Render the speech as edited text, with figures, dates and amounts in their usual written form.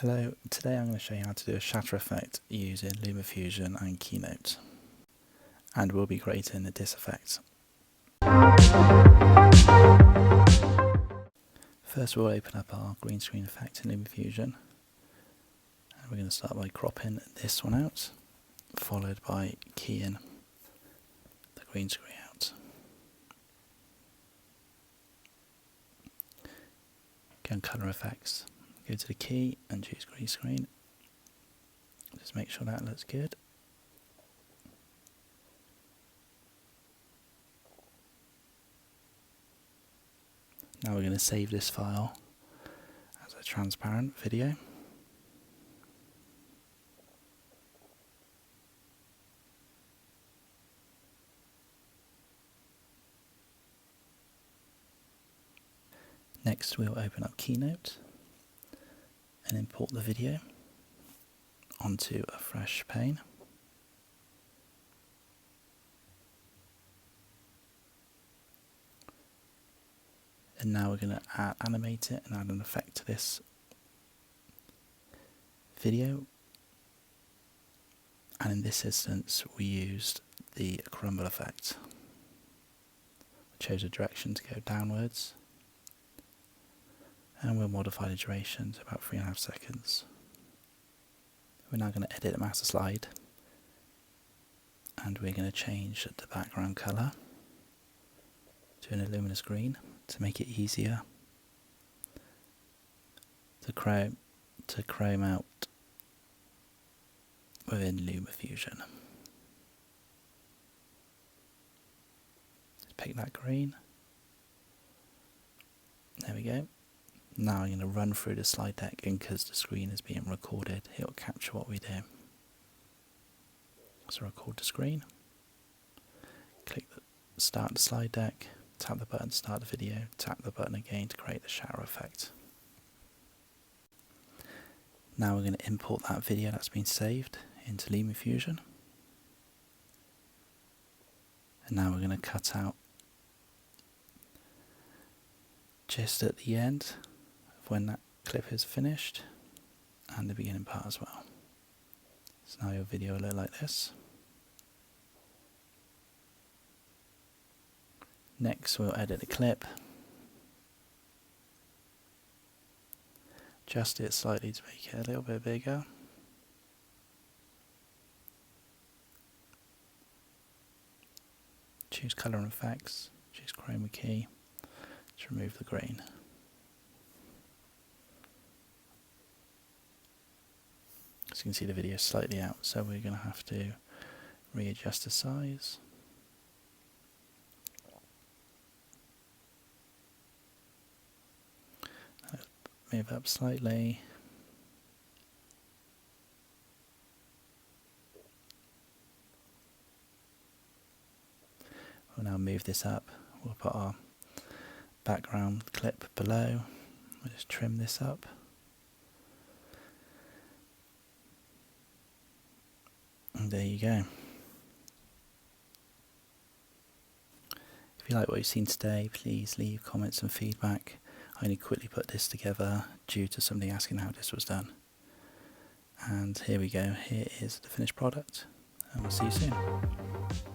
Hello, today I'm going to show you how to do a shatter effect using LumaFusion and Keynote, and we'll be creating this effect. First we'll open up our green screen effect in LumaFusion, and we're going to start by cropping this one out, followed by keying the green screen out. Go on colour effects. Go to the key and choose green screen. Just make sure that looks good. Now we're going to save this file as a transparent video. Next we'll open up Keynote and import the video onto a fresh pane. And now we're going to animate it and add an effect to this video. And in this instance we used the crumble effect. I chose a direction to go downwards. And we'll modify the duration to about 3.5 seconds. We're now going to edit the master slide, and we're going to change the background colour to an luminous green to make it easier to chrome out within LumaFusion. Pick that green. There we go. Now I'm going to run through the slide deck, and because the screen is being recorded, it will capture what we do. So record the screen, click the start the slide deck, tap the button to start the video, tap the button again to create the shatter effect. Now we're going to import that video that's been saved into LumaFusion. And now we're going to cut out just at the end when that clip is finished, and the beginning part as well. So now your video will look like this. Next we'll edit the clip, adjust it slightly to make it a little bit bigger. Choose colour and effects, choose chroma key to remove the green. As you can see, the video is slightly out, so we're going to have to readjust the size. Move up slightly. We'll now move this up. We'll put our background clip below. We'll just trim this up. And there you go. If you like what you've seen today, please leave comments and feedback. I only quickly put this together due to somebody asking how this was done. And here we go. Here is the finished product, and we'll see you soon.